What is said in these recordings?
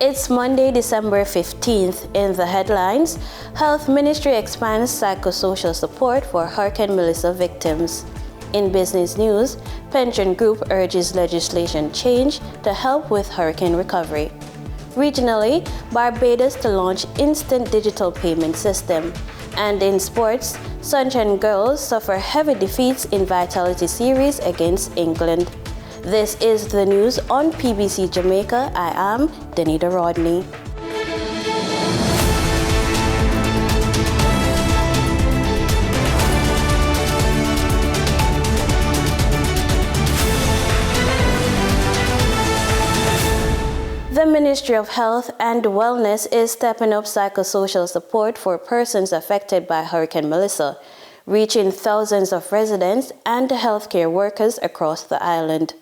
It's Monday, December 15th. In the headlines, Health Ministry expands psychosocial support for Hurricane Melissa victims. In business news, Pension Group urges legislation change to help with hurricane recovery. Regionally, Barbados to launch instant digital payment system. And in sports, Sunshine Girls suffer heavy defeats in Vitality Series against England. This is the news on PBC Jamaica. I am Danita Rodney. The Ministry of Health and Wellness is stepping up psychosocial support for persons affected by Hurricane Melissa, reaching thousands of residents and healthcare workers across the island.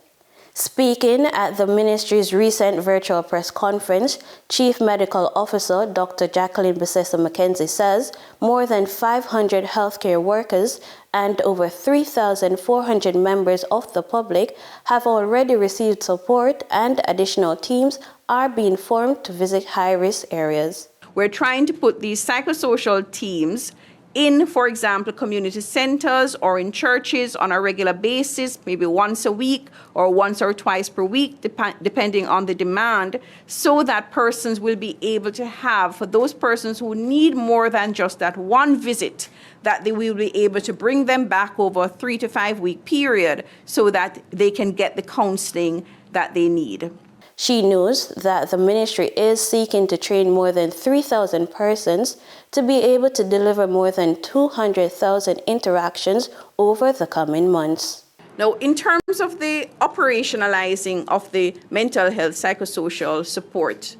Speaking at the ministry's recent virtual press conference, Chief Medical Officer Dr. Jacqueline Bessessa McKenzie says more than 500 healthcare workers and over 3,400 members of the public have already received support, and additional teams are being formed to visit high-risk areas. We're trying to put these psychosocial teams in, for example, community centers or in churches on a regular basis, maybe once a week or once or twice per week, depending on the demand, so that persons will be able to have, for those persons who need more than just that one visit, that they will be able to bring them back over a 3 to 5 week period so that they can get the counseling that they need. She knows that the ministry is seeking to train more than 3,000 persons to be able to deliver more than 200,000 interactions over the coming months. Now, in terms of the operationalizing of the mental health psychosocial support,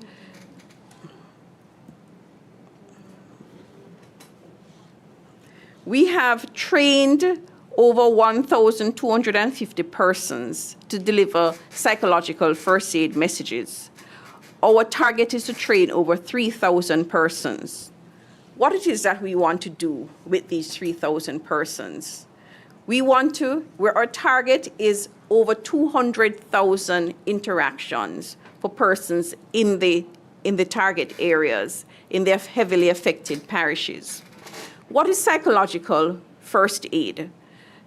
we have trained over 1,250 persons to deliver psychological first aid messages. Our target is to train over 3,000 persons. What it is that we want to do with these 3,000 persons? Our target is over 200,000 interactions for persons in the target areas, in the heavily affected parishes. What is psychological first aid?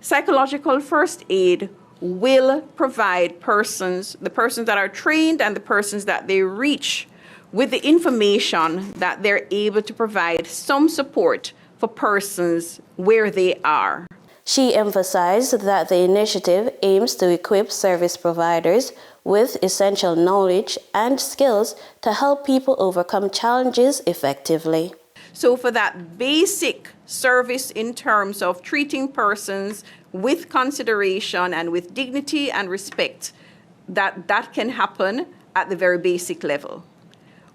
Psychological first aid will provide the persons that are trained and the persons that they reach with the information that they're able to provide some support for persons where they are. She emphasized that the initiative aims to equip service providers with essential knowledge and skills to help people overcome challenges effectively. So for that basic service in terms of treating persons with consideration and with dignity and respect, that can happen at the very basic level.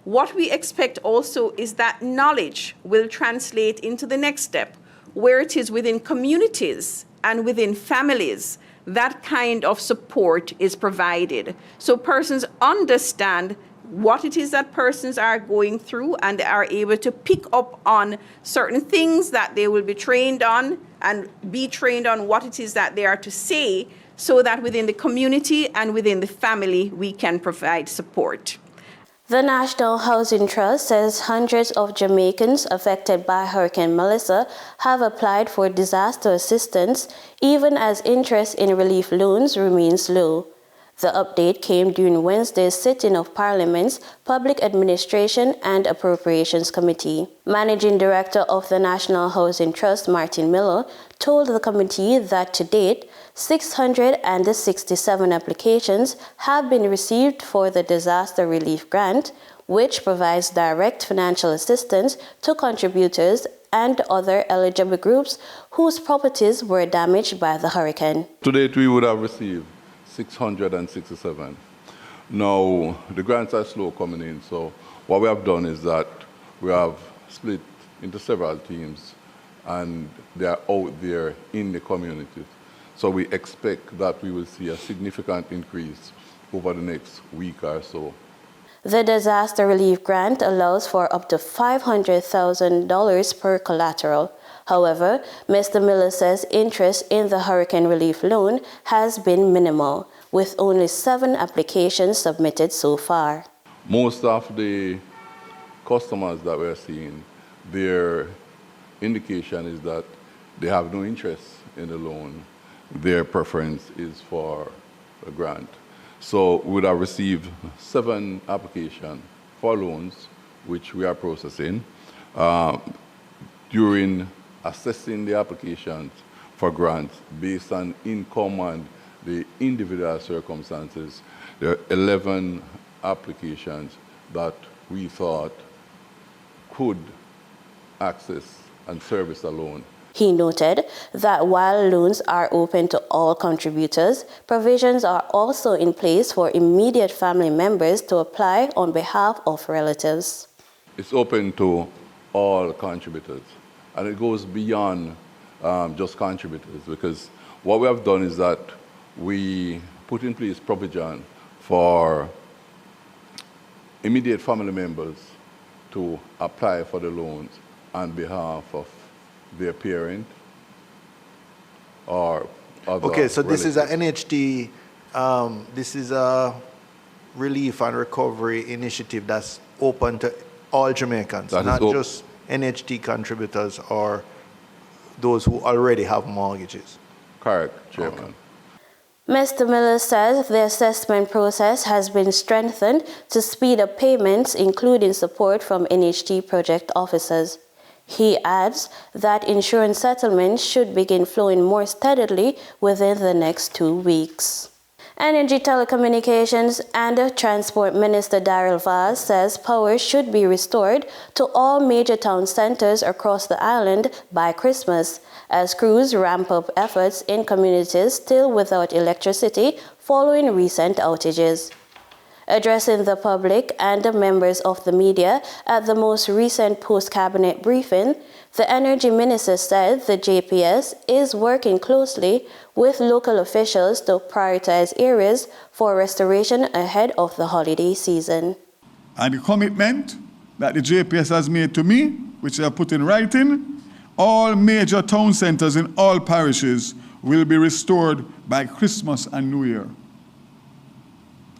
What we expect also is that knowledge will translate into the next step, where it is within communities and within families that kind of support is provided. So persons understand what it is that persons are going through and are able to pick up on certain things that they will be trained on and be trained on what it is that they are to say, so that within the community and within the family we can provide support. The National Housing Trust says hundreds of Jamaicans affected by Hurricane Melissa have applied for disaster assistance, even as interest in relief loans remains low. The update came during Wednesday's sitting of Parliament's Public Administration and Appropriations Committee. Managing Director of the National Housing Trust, Martin Miller, told the committee that to date, 667 applications have been received for the Disaster Relief Grant, which provides direct financial assistance to contributors and other eligible groups whose properties were damaged by the hurricane. To date, we would have received 667. Now, the grants are slow coming in, so what we have done is that we have split into several teams, and they are out there in the community. So we expect that we will see a significant increase over the next week or so. The disaster relief grant allows for up to $500,000 per collateral. However, Mr. Miller says interest in the hurricane relief loan has been minimal, with only 7 applications submitted so far. Most of the customers that we're seeing, their indication is that they have no interest in the loan. Their preference is for a grant. So we would have received 7 applications for loans, which we are processing. During assessing the applications for grants based on income and the individual circumstances, there are 11 applications that we thought could access and service a loan. He noted that while loans are open to all contributors, provisions are also in place for immediate family members to apply on behalf of relatives. It's open to all contributors, and it goes beyond just contributors, because what we have done is that we put in place provision for immediate family members to apply for the loans on behalf of their parent or other Okay, so this is a relatives. NHT, this is a relief and recovery initiative that's open to all Jamaicans, That is not just NHT contributors or those who already have mortgages. Correct, Chairman. Okay. Mr. Miller says the assessment process has been strengthened to speed up payments, including support from NHT project officers. He adds that insurance settlements should begin flowing more steadily within the next 2 weeks. Energy, Telecommunications and Transport Minister Daryl Vaz says power should be restored to all major town centers across the island by Christmas, as crews ramp up efforts in communities still without electricity following recent outages. Addressing the public and the members of the media at the most recent post-cabinet briefing, the Energy Minister said the JPS is working closely with local officials to prioritize areas for restoration ahead of the holiday season. And the commitment that the JPS has made to me, which I have put in writing, all major town centers in all parishes will be restored by Christmas and New Year.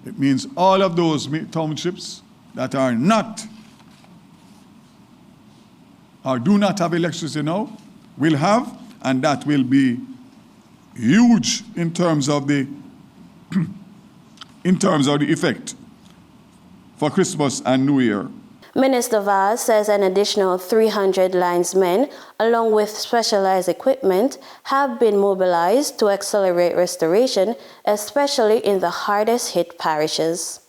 It means all of those townships that are not or do not have electricity now will have, and that will be huge in terms of the effect for Christmas and New Year. Minister Vaz says an additional 300 linesmen, along with specialized equipment, have been mobilized to accelerate restoration, especially in the hardest hit parishes.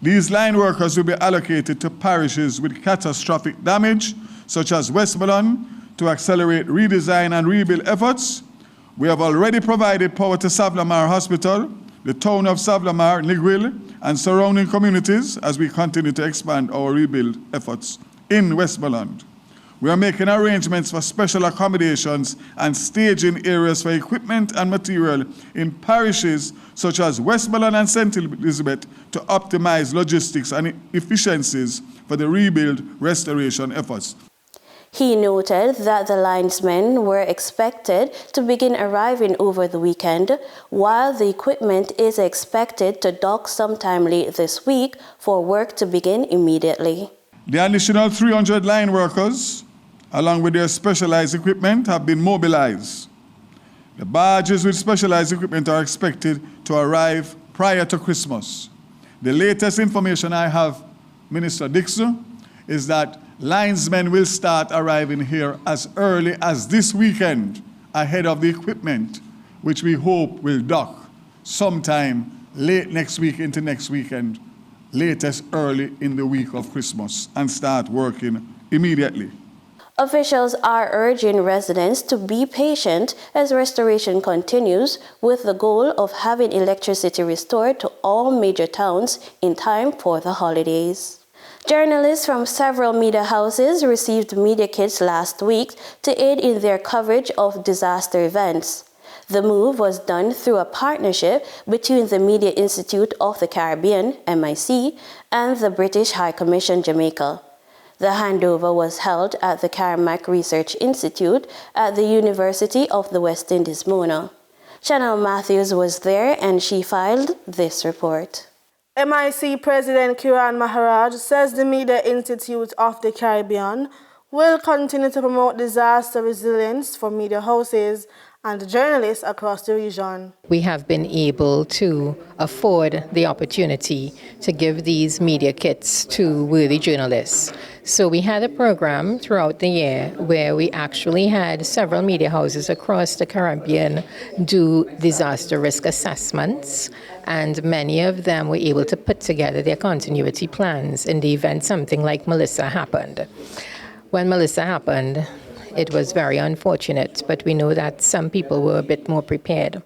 These line workers will be allocated to parishes with catastrophic damage, such as Westmoreland, to accelerate redesign and rebuild efforts. We have already provided power to Savlamar Hospital, the town of Savlamar, Nigwil, and surrounding communities as we continue to expand our rebuild efforts in Westmoreland. We are making arrangements for special accommodations and staging areas for equipment and material in parishes such as Westmoreland and St. Elizabeth to optimize logistics and efficiencies for the rebuild restoration efforts. He noted that the linesmen were expected to begin arriving over the weekend, while the equipment is expected to dock sometime late this week for work to begin immediately. The additional 300 line workers, along with their specialized equipment, have been mobilized. The barges with specialized equipment are expected to arrive prior to Christmas. The latest information I have, Minister Dixon, is that linesmen will start arriving here as early as this weekend ahead of the equipment, which we hope will dock sometime late next week into next weekend, latest early in the week of Christmas, and start working immediately. Officials are urging residents to be patient as restoration continues, with the goal of having electricity restored to all major towns in time for the holidays. Journalists from several media houses received media kits last week to aid in their coverage of disaster events. The move was done through a partnership between the Media Institute of the Caribbean, MIC, and the British High Commission Jamaica. The handover was held at the Carmack Research Institute at the University of the West Indies, Mona. Chanel Matthews was there and she filed this report. MIC President Kiran Maharaj says the Media Institute of the Caribbean will continue to promote disaster resilience for media houses and journalists across the region. We have been able to afford the opportunity to give these media kits to worthy journalists. So we had a program throughout the year where we actually had several media houses across the Caribbean do disaster risk assessments, and many of them were able to put together their continuity plans in the event something like Melissa happened. When Melissa happened, it was very unfortunate, but we know that some people were a bit more prepared.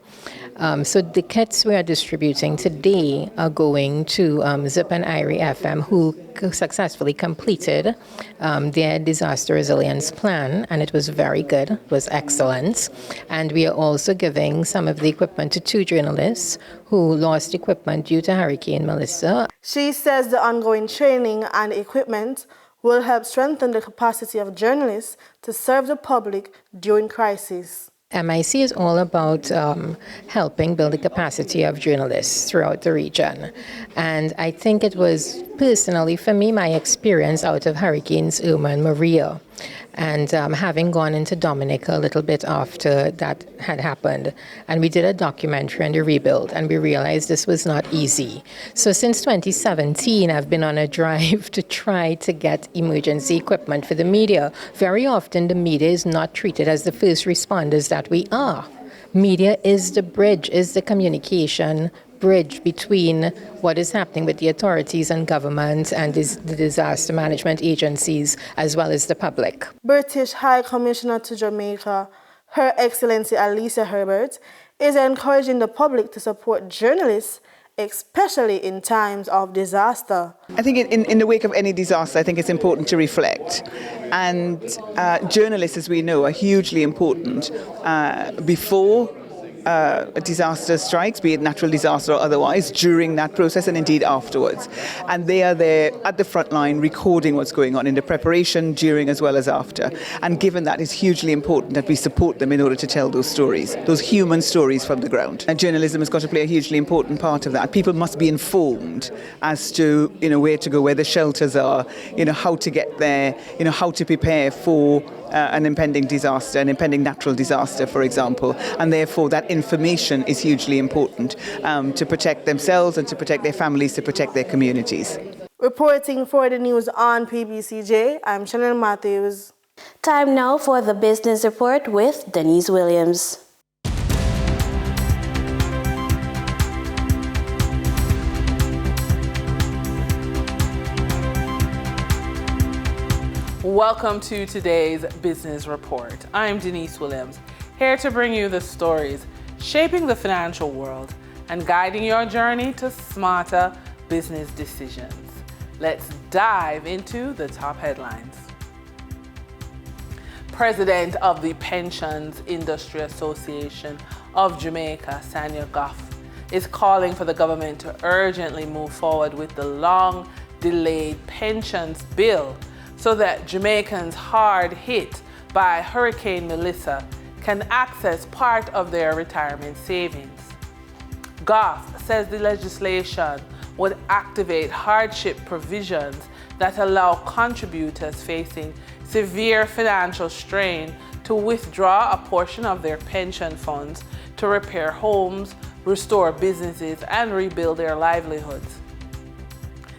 So the kits we are distributing today are going to Zip and Irie FM, who successfully completed their disaster resilience plan, and it was very good, it was excellent. And we are also giving some of the equipment to 2 journalists who lost equipment due to Hurricane Melissa. She says the ongoing training and equipment will help strengthen the capacity of journalists to serve the public during crises. MIC is all about helping build the capacity of journalists throughout the region. And I think it was, personally, for me, my experience out of Hurricanes Irma and Maria. And having gone into Dominica a little bit after that had happened, and we did a documentary on the rebuild, and we realized this was not easy. So since 2017, I've been on a drive to try to get emergency equipment for the media. Very often, the media is not treated as the first responders that we are. Media is the bridge, is the communication bridge between what is happening with the authorities and government and the disaster management agencies, as well as the public. British High Commissioner to Jamaica, Her Excellency Alicia Herbert, is encouraging the public to support journalists, especially in times of disaster. I think in the wake of any disaster, I think it's important to reflect. And journalists, as we know, are hugely important before a disaster strikes, be it natural disaster or otherwise, during that process and indeed afterwards. And they are there at the front line recording what's going on in the preparation, during as well as after. And given that, it's hugely important that we support them in order to tell those stories, those human stories from the ground. And journalism has got to play a hugely important part of that. People must be informed as to, where to go, where the shelters are, how to get there, how to prepare for an impending disaster, an impending natural disaster, for example. And therefore, that information is hugely important to protect themselves and to protect their families, to protect their communities. Reporting for the news on PBCJ, I'm Chanel Matthews. Time now for the business report with Denise Williams. Welcome to today's business report. I'm Denise Williams, here to bring you the stories shaping the financial world and guiding your journey to smarter business decisions. Let's dive into the top headlines. President of the Pensions Industry Association of Jamaica, Sanya Goff, is calling for the government to urgently move forward with the long-delayed pensions bill so that Jamaicans hard hit by Hurricane Melissa can access part of their retirement savings. Goff says the legislation would activate hardship provisions that allow contributors facing severe financial strain to withdraw a portion of their pension funds to repair homes, restore businesses, and rebuild their livelihoods.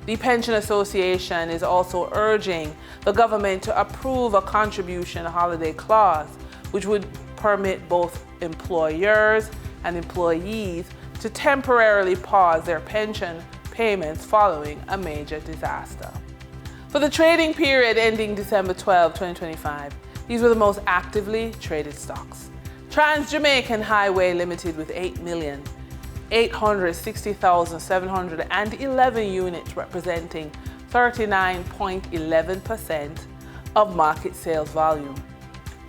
The Pension Association is also urging the government to approve a contribution holiday clause, which would permit both employers and employees to temporarily pause their pension payments following a major disaster. For the trading period ending December 12, 2025, these were the most actively traded stocks. Trans-Jamaican Highway Limited with 8,860,711 units, representing 39.11% of market sales volume.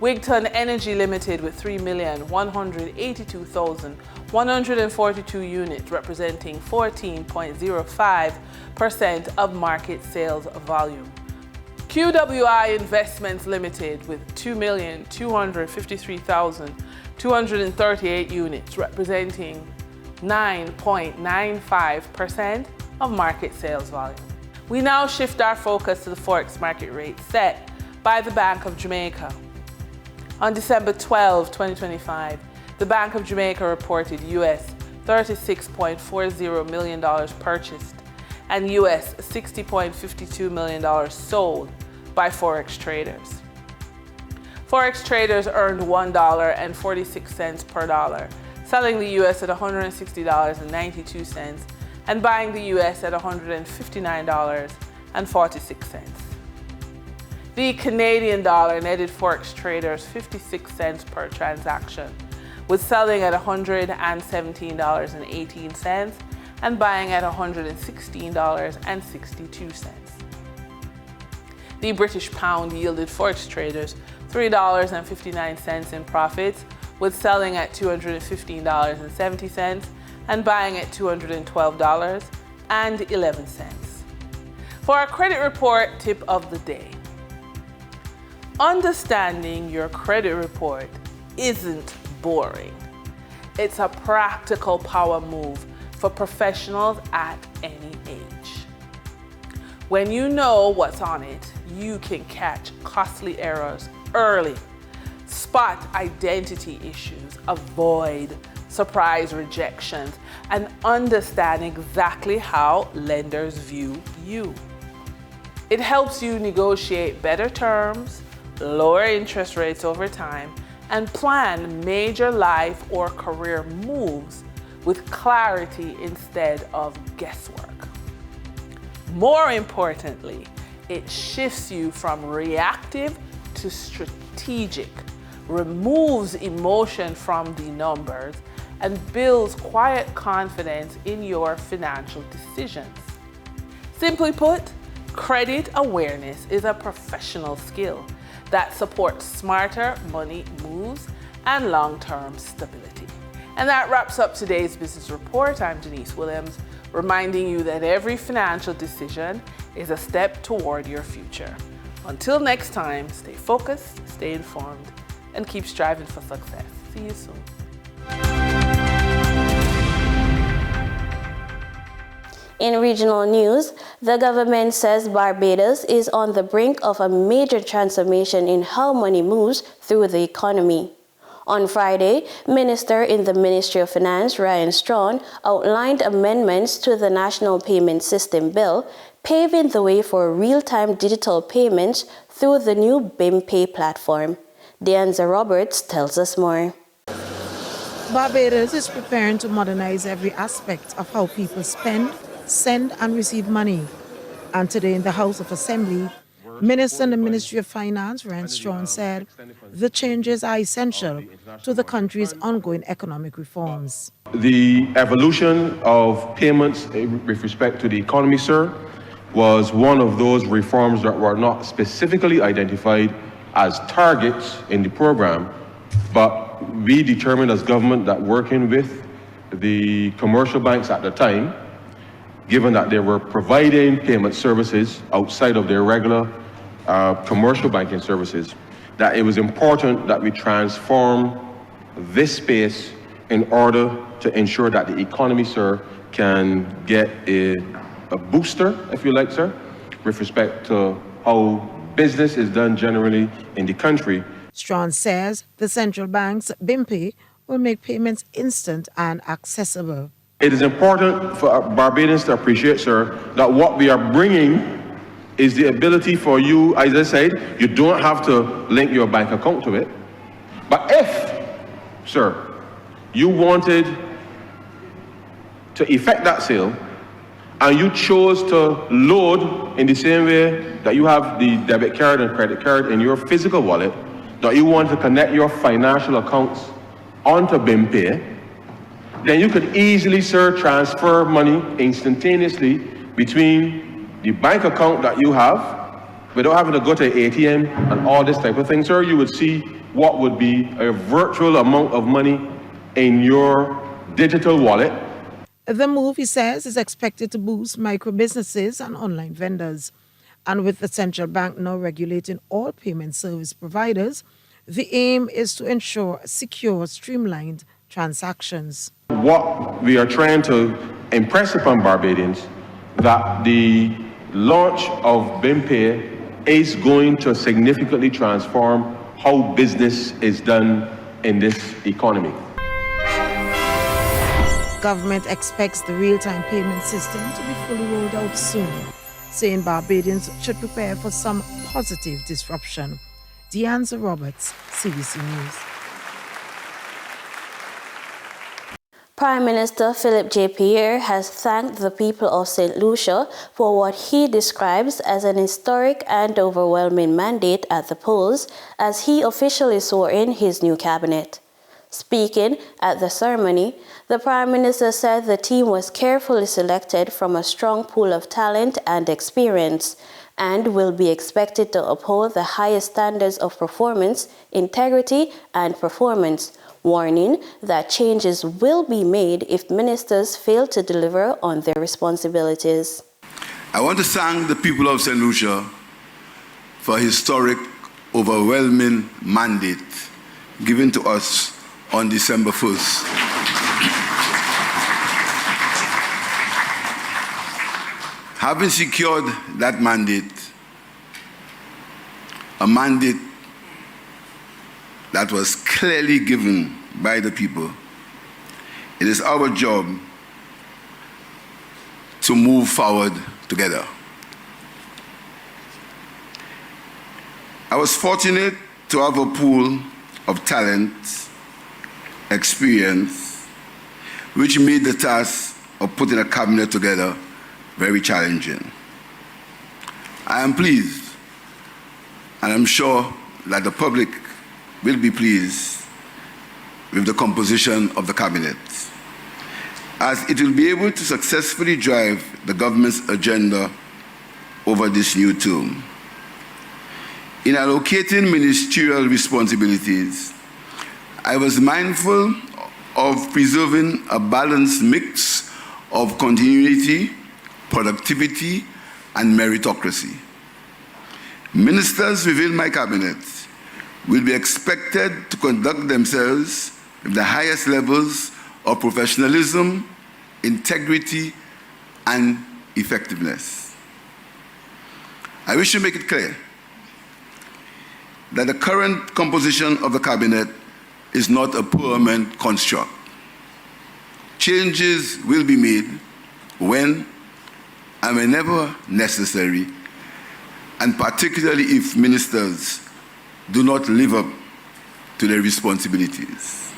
Wigton Energy Limited with 3,182,142 units, representing 14.05% of market sales volume. QWI Investments Limited with 2,253,238 units, representing 9.95% of market sales volume. We now shift our focus to the Forex market rate set by the Bank of Jamaica. On December 12, 2025, the Bank of Jamaica reported US $36.40 million purchased and US $60.52 million sold by Forex traders. Forex traders earned $1.46 per dollar, selling the US at $160.92 and buying the US at $159.46. The Canadian dollar netted Forex traders 56 cents per transaction, with selling at $117.18 and buying at $116.62. The British pound yielded Forex traders $3.59 in profits, with selling at $215.70 and buying at $212.11. For our credit report tip of the day, understanding your credit report isn't boring. It's a practical power move for professionals at any age. When you know what's on it, you can catch costly errors early, spot identity issues, avoid surprise rejections, and understand exactly how lenders view you. It helps you negotiate better terms, lower interest rates over time, and plan major life or career moves with clarity instead of guesswork. More importantly, it shifts you from reactive to strategic, removes emotion from the numbers, and builds quiet confidence in your financial decisions. Simply put, credit awareness is a professional skill that supports smarter money moves and long-term stability. And that wraps up today's business report. I'm Denise Williams, reminding you that every financial decision is a step toward your future. Until next time, stay focused, stay informed, and keep striving for success. See you soon. In regional news, the government says Barbados is on the brink of a major transformation in how money moves through the economy. On Friday, Minister in the Ministry of Finance, Ryan Strawn, outlined amendments to the National Payment System Bill, paving the way for real-time digital payments through the new BIMPay platform. Deanza Roberts tells us more. Barbados is preparing to modernize every aspect of how people spend, send and receive money. And today in the House of Assembly, Minister in the Ministry of Finance, Ryan Strawn, said the changes are essential to the country's ongoing economic reforms. The evolution of payments with respect to the economy, sir, was one of those reforms that were not specifically identified as targets in the program, but we determined as government that working with the commercial banks at the time, given that they were providing payment services outside of their regular commercial banking services, that it was important that we transform this space in order to ensure that the economy, sir, can get a booster, if you like, sir, with respect to how business is done generally in the country. Strawn says the central bank's BIMPay will make payments instant and accessible. It is important for Barbadians to appreciate, sir, that what we are bringing is the ability for you, as I said, you don't have to link your bank account to it. But if, sir, you wanted to effect that sale and you chose to load in the same way that you have the debit card and credit card in your physical wallet, that you want to connect your financial accounts onto BIMPay, then you could easily, sir, transfer money instantaneously between the bank account that you have without having to go to ATM and all this type of thing, sir. You would see what would be a virtual amount of money in your digital wallet. The move, he says, is expected to boost micro businesses and online vendors. And with the central bank now regulating all payment service providers, the aim is to ensure secure, streamlined transactions. What we are trying to impress upon Barbadians that the launch of BIMPay is going to significantly transform how business is done in this economy. Government expects the real-time payment system to be fully rolled out soon, saying Barbadians should prepare for some positive disruption. Deanza Roberts, CBC News. Prime Minister Philip J. Pierre has thanked the people of St. Lucia for what he describes as an historic and overwhelming mandate at the polls as he officially swore in his new cabinet. Speaking at the ceremony, the Prime Minister said the team was carefully selected from a strong pool of talent and experience and will be expected to uphold the highest standards of performance, integrity, and performance, warning that changes will be made if ministers fail to deliver on their responsibilities. I want to thank the people of St. Lucia for a historic, overwhelming mandate given to us on December 1st. Having secured that mandate, a mandate that was clearly given by the people, it is our job to move forward together. I was fortunate to have a pool of talent, experience, which made the task of putting a cabinet together very challenging. I am pleased, and I'm sure that the public will be pleased with the composition of the cabinet, as it will be able to successfully drive the government's agenda over this new term. In allocating ministerial responsibilities, I was mindful of preserving a balanced mix of continuity, productivity, and meritocracy. Ministers within my cabinet will be expected to conduct themselves with the highest levels of professionalism, integrity, and effectiveness. I wish to make it clear that the current composition of the cabinet is not a permanent construct. Changes will be made when and whenever necessary, and particularly if ministers do not live up to their responsibilities.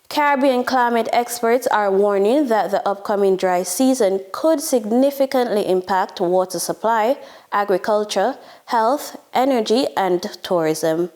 Caribbean climate experts are warning that the upcoming dry season could significantly impact water supply, agriculture, health, energy, and tourism.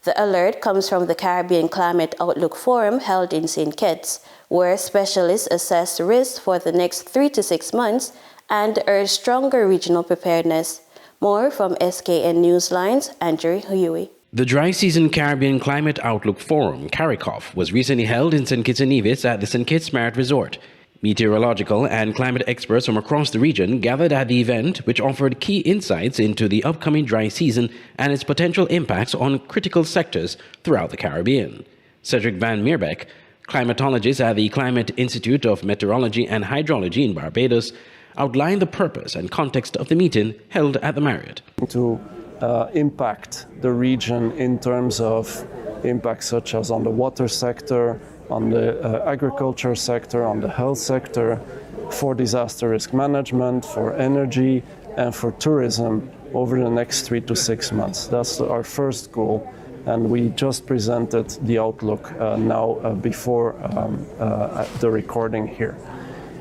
The alert comes from the Caribbean Climate Outlook Forum held in St. Kitts, where specialists assess risks for the next 3 to 6 months and urge stronger regional preparedness. More from SKN Newsline's Andrew Huey. The Dry Season Caribbean Climate Outlook Forum, CARICOF, was recently held in St. Kitts and Nevis at the St. Kitts Marriott Resort. Meteorological and climate experts from across the region gathered at the event, which offered key insights into the upcoming dry season and its potential impacts on critical sectors throughout the Caribbean. Cedric Van Meerbeek, climatologist at the Climate Institute of Meteorology and Hydrology in Barbados, outlined the purpose and context of the meeting held at the Marriott. To impact the region in terms of impacts such as on the water sector, on the agriculture sector, on the health sector, for disaster risk management, for energy, and for tourism over the next 3 to 6 months. That's our first goal, and we just presented the outlook before the recording here.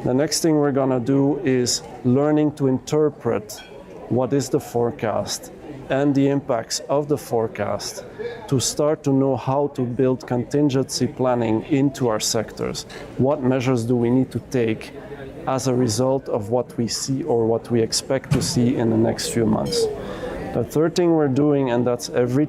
The next thing we're going to do is learning to interpret what is the forecast and the impacts of the forecast to start to know how to build contingency planning into our sectors. What measures do we need to take as a result of what we see or what we expect to see in the next few months? The third thing we're doing, and that's every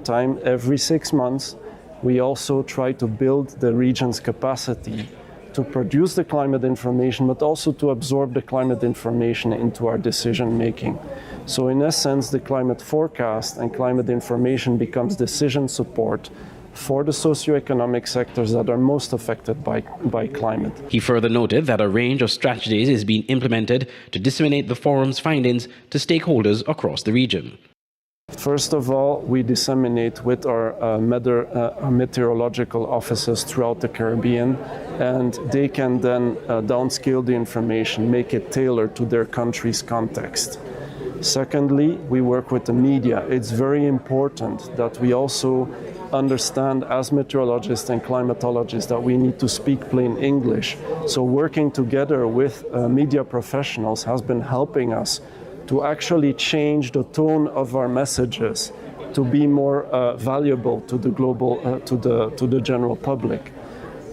6 months, we also try to build the region's capacity to produce the climate information, but also to absorb the climate information into our decision making. So in essence, the climate forecast and climate information becomes decision support for the socioeconomic sectors that are most affected by climate. He further noted that a range of strategies is being implemented to disseminate the forum's findings to stakeholders across the region. First of all, we disseminate with our meteorological offices throughout the Caribbean, and they can then downscale the information, make it tailored to their country's context. Secondly, we work with the media. It's very important that we also understand as meteorologists and climatologists that we need to speak plain English. So working together with media professionals has been helping us to actually change the tone of our messages to be more valuable to the global, to the general public.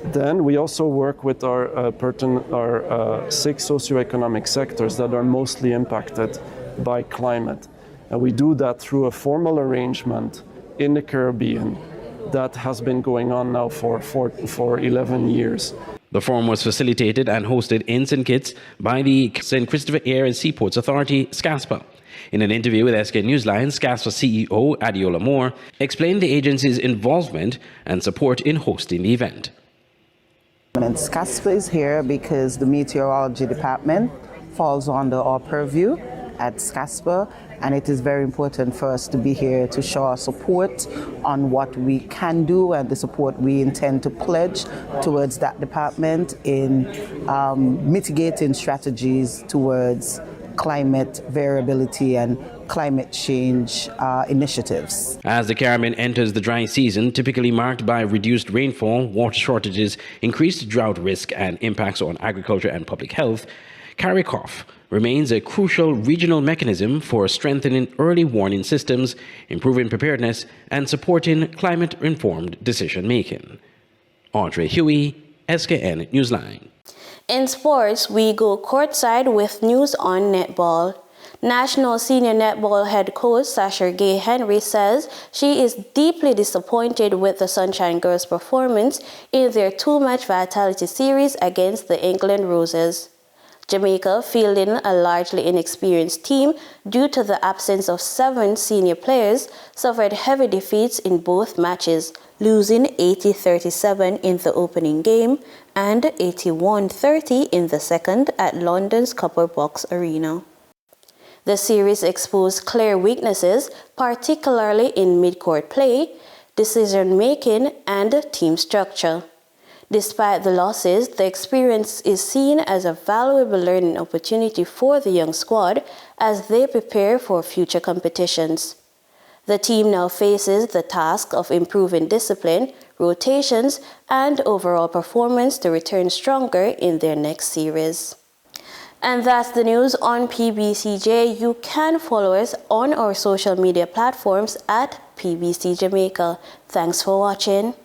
Then we also work with our 6 socioeconomic sectors that are mostly impacted by climate. And we do that through a formal arrangement in the Caribbean that has been going on now for 11 years. The forum was facilitated and hosted in St. Kitts by the St. Christopher Air and Seaports Authority, SCASPA. In an interview with SK Newsline, SCASPA CEO Adiola Moore explained the agency's involvement and support in hosting the event. And SCASPA is here because the meteorology department falls under our purview at SCASPA, and it is very important for us to be here to show our support on what we can do and the support we intend to pledge towards that department in mitigating strategies towards climate variability and climate change initiatives. As the Caribbean enters the dry season, typically marked by reduced rainfall, water shortages, increased drought risk, and impacts on agriculture and public health, CARICOF remains a crucial regional mechanism for strengthening early warning systems, improving preparedness, and supporting climate-informed decision-making. Audrey Huey, SKN Newsline. In sports, we go courtside with news on netball. National Senior Netball head coach Sasha Gay Henry says she is deeply disappointed with the Sunshine Girls' performance in their 2-match Vitality Series against the England Roses. Jamaica, fielding a largely inexperienced team due to the absence of 7 senior players, suffered heavy defeats in both matches, losing 80-37 in the opening game and 81-30 in the second at London's Copper Box Arena. The series exposed clear weaknesses, particularly in mid-court play, decision-making, and team structure. Despite the losses, the experience is seen as a valuable learning opportunity for the young squad as they prepare for future competitions. The team now faces the task of improving discipline, rotations, and overall performance to return stronger in their next series. And that's the news on PBCJ. You can follow us on our social media platforms at PBCJamaica. Thanks for watching.